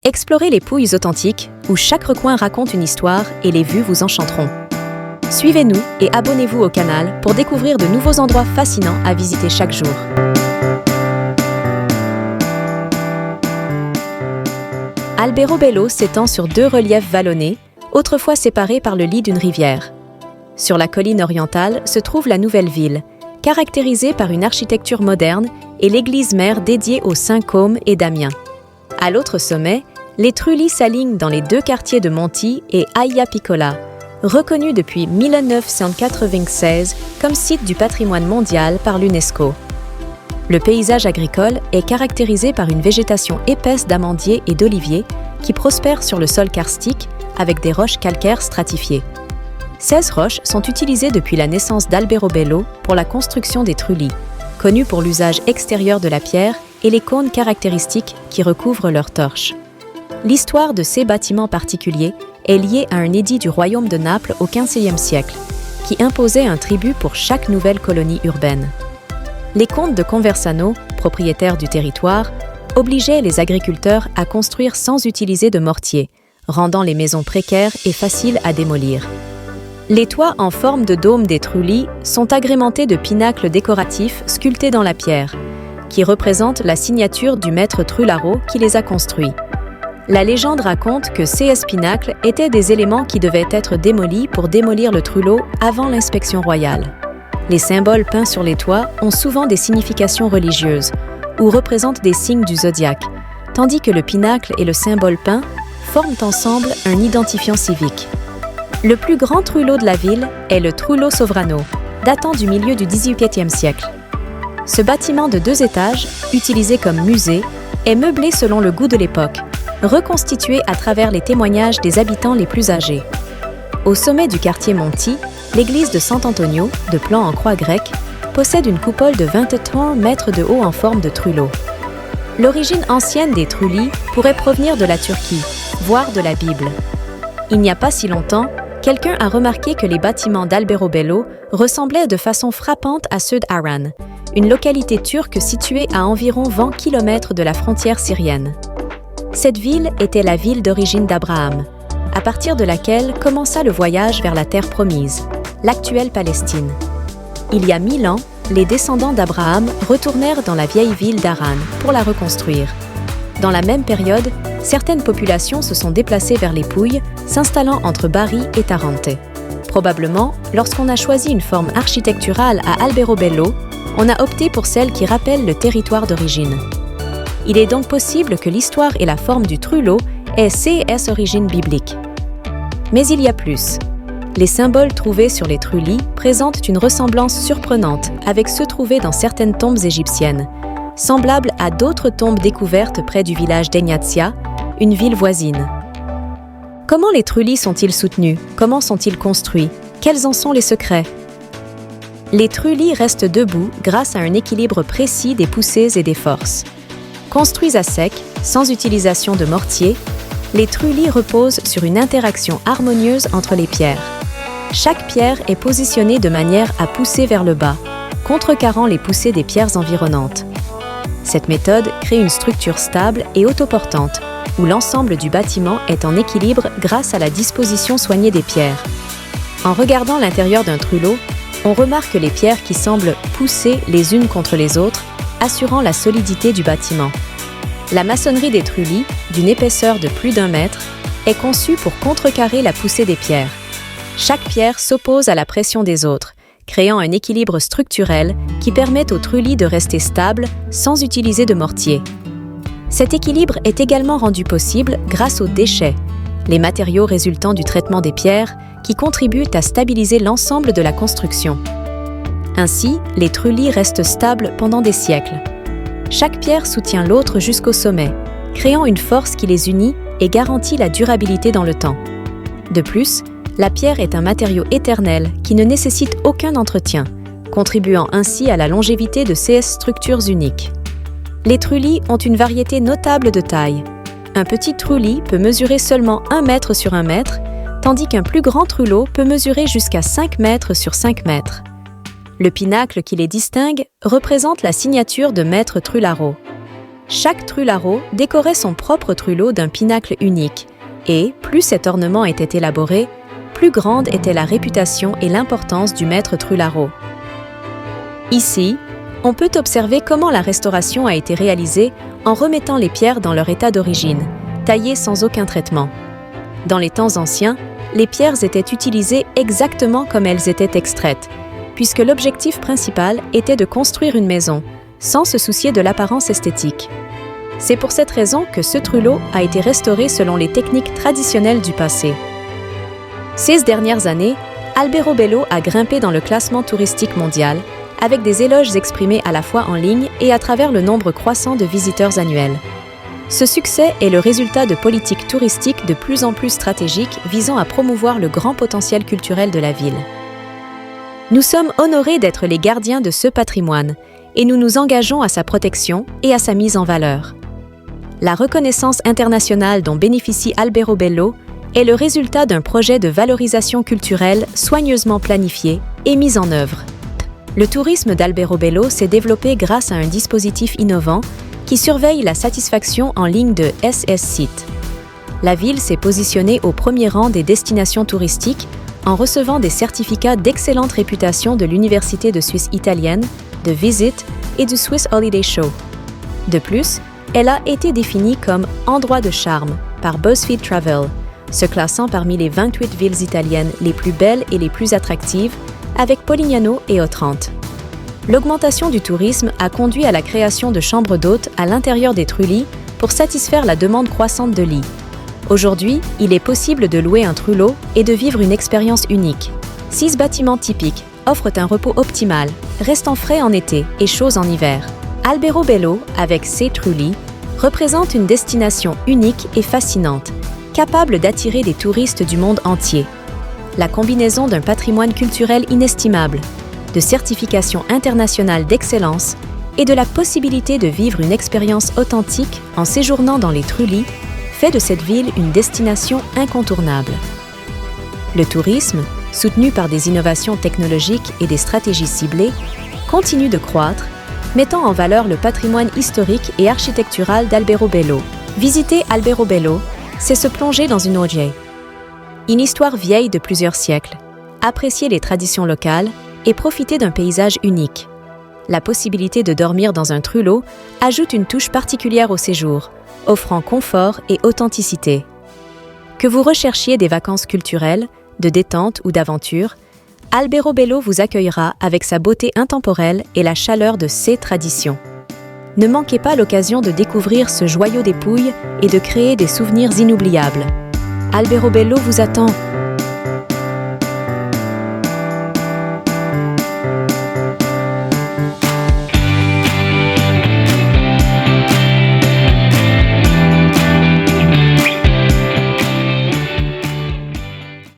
Explorez les Pouilles authentiques, où chaque recoin raconte une histoire et les vues vous enchanteront. Suivez-nous et abonnez-vous au canal pour découvrir de nouveaux endroits fascinants à visiter chaque jour. Alberobello s'étend sur 2 reliefs vallonnés, autrefois séparés par le lit d'une rivière. Sur la colline orientale se trouve la nouvelle ville, caractérisée par une architecture moderne et l'église mère dédiée aux saints Côme et Damien. À l'autre sommet, les Trulli s'alignent dans les 2 quartiers de Monti et Aia Piccola, reconnus depuis 1996 comme site du patrimoine mondial par l'UNESCO. Le paysage agricole est caractérisé par une végétation épaisse d'amandiers et d'oliviers qui prospèrent sur le sol karstique avec des roches calcaires stratifiées. 16 roches sont utilisées depuis la naissance d'Alberobello pour la construction des Trulli, connus pour l'usage extérieur de la pierre et les cônes caractéristiques qui recouvrent leurs torches. L'histoire de ces bâtiments particuliers est liée à un édit du royaume de Naples au XVe siècle, qui imposait un tribut pour chaque nouvelle colonie urbaine. Les comtes de Conversano, propriétaires du territoire, obligeaient les agriculteurs à construire sans utiliser de mortier, rendant les maisons précaires et faciles à démolir. Les toits en forme de dôme des Trulli sont agrémentés de pinacles décoratifs sculptés dans la pierre, qui représentent la signature du maître Trullaro qui les a construits. La légende raconte que ces pinacles étaient des éléments qui devaient être démolis pour démolir le trulot avant l'inspection royale. Les symboles peints sur les toits ont souvent des significations religieuses ou représentent des signes du zodiaque, tandis que le pinacle et le symbole peint forment ensemble un identifiant civique. Le plus grand trulot de la ville est le Trullo Sovrano, datant du milieu du XVIIIe siècle. Ce bâtiment de 2 étages, utilisé comme musée, est meublé selon le goût de l'époque, reconstitué à travers les témoignages des habitants les plus âgés. Au sommet du quartier Monti, l'église de Sant'Antonio, de plan en croix grecque, possède une coupole de 23 mètres de haut en forme de trulot. L'origine ancienne des Trulli pourrait provenir de la Turquie, voire de la Bible. Il n'y a pas si longtemps, quelqu'un a remarqué que les bâtiments d'Alberobello ressemblaient de façon frappante à ceux d'Aran, une localité turque située à environ 20 km de la frontière syrienne. Cette ville était la ville d'origine d'Abraham, à partir de laquelle commença le voyage vers la terre promise, l'actuelle Palestine. Il y a 1000 ans, les descendants d'Abraham retournèrent dans la vieille ville d'Haran pour la reconstruire. Dans la même période, certaines populations se sont déplacées vers les Pouilles, s'installant entre Bari et Tarente. Probablement, lorsqu'on a choisi une forme architecturale à Alberobello, on a opté pour celle qui rappelle le territoire d'origine. Il est donc possible que l'histoire et la forme du trulot aient ses origines bibliques. Mais il y a plus. Les symboles trouvés sur les Trulli présentent une ressemblance surprenante avec ceux trouvés dans certaines tombes égyptiennes, semblables à d'autres tombes découvertes près du village d'Egnatia, une ville voisine. Comment les Trulli sont-ils soutenus? Comment sont-ils construits? Quels en sont les secrets? Les Trulli restent debout grâce à un équilibre précis des poussées et des forces. Construits à sec, sans utilisation de mortier, les Trulli reposent sur une interaction harmonieuse entre les pierres. Chaque pierre est positionnée de manière à pousser vers le bas, contrecarrant les poussées des pierres environnantes. Cette méthode crée une structure stable et autoportante, où l'ensemble du bâtiment est en équilibre grâce à la disposition soignée des pierres. En regardant l'intérieur d'un trulot, on remarque les pierres qui semblent pousser les unes contre les autres, assurant la solidité du bâtiment. La maçonnerie des Trulli, d'une épaisseur de plus d'1 mètre, est conçue pour contrecarrer la poussée des pierres. Chaque pierre s'oppose à la pression des autres, créant un équilibre structurel qui permet aux Trulli de rester stables sans utiliser de mortier. Cet équilibre est également rendu possible grâce aux déchets, les matériaux résultant du traitement des pierres qui contribuent à stabiliser l'ensemble de la construction. Ainsi, les Trulli restent stables pendant des siècles. Chaque pierre soutient l'autre jusqu'au sommet, créant une force qui les unit et garantit la durabilité dans le temps. De plus, la pierre est un matériau éternel qui ne nécessite aucun entretien, contribuant ainsi à la longévité de ces structures uniques. Les Trulli ont une variété notable de taille. Un petit Trulli peut mesurer seulement 1 mètre sur 1 mètre, tandis qu'un plus grand trulot peut mesurer jusqu'à 5 mètres sur 5 mètres. Le pinacle qui les distingue représente la signature de maître Trullaro. Chaque trularo décorait son propre trulot d'un pinacle unique, et, plus cet ornement était élaboré, plus grande était la réputation et l'importance du maître trularo. Ici, on peut observer comment la restauration a été réalisée en remettant les pierres dans leur état d'origine, taillées sans aucun traitement. Dans les temps anciens, les pierres étaient utilisées exactement comme elles étaient extraites, puisque l'objectif principal était de construire une maison, sans se soucier de l'apparence esthétique. C'est pour cette raison que ce trulot a été restauré selon les techniques traditionnelles du passé. Ces dernières années, Alberobello a grimpé dans le classement touristique mondial, avec des éloges exprimés à la fois en ligne et à travers le nombre croissant de visiteurs annuels. Ce succès est le résultat de politiques touristiques de plus en plus stratégiques visant à promouvoir le grand potentiel culturel de la ville. Nous sommes honorés d'être les gardiens de ce patrimoine et nous nous engageons à sa protection et à sa mise en valeur. La reconnaissance internationale dont bénéficie Alberobello est le résultat d'un projet de valorisation culturelle soigneusement planifié et mis en œuvre. Le tourisme d'Alberobello s'est développé grâce à un dispositif innovant qui surveille la satisfaction en ligne de SS-Site. La ville s'est positionnée au premier rang des destinations touristiques en recevant des certificats d'excellente réputation de l'Université de Suisse italienne, de Visit et du Swiss Holiday Show. De plus, elle a été définie comme « endroit de charme » par BuzzFeed Travel, se classant parmi les 28 villes italiennes les plus belles et les plus attractives, avec Polignano et Otrante. L'augmentation du tourisme a conduit à la création de chambres d'hôtes à l'intérieur des trullis pour satisfaire la demande croissante de lits. Aujourd'hui, il est possible de louer un trulot et de vivre une expérience unique. 6 bâtiments typiques offrent un repos optimal, restant frais en été et chauds en hiver. Alberobello, avec ses trullis, représente une destination unique et fascinante, capable d'attirer des touristes du monde entier. La combinaison d'un patrimoine culturel inestimable, de certifications internationales d'excellence et de la possibilité de vivre une expérience authentique en séjournant dans les trullis fait de cette ville une destination incontournable. Le tourisme, soutenu par des innovations technologiques et des stratégies ciblées, continue de croître, mettant en valeur le patrimoine historique et architectural d'Alberobello. Visiter Alberobello, c'est se plonger dans une ogive. Une histoire vieille de plusieurs siècles, apprécier les traditions locales et profiter d'un paysage unique. La possibilité de dormir dans un trulot ajoute une touche particulière au séjour, offrant confort et authenticité. Que vous recherchiez des vacances culturelles, de détente ou d'aventure, Alberobello vous accueillera avec sa beauté intemporelle et la chaleur de ses traditions. Ne manquez pas l'occasion de découvrir ce joyau des Pouilles et de créer des souvenirs inoubliables. Alberobello vous attend.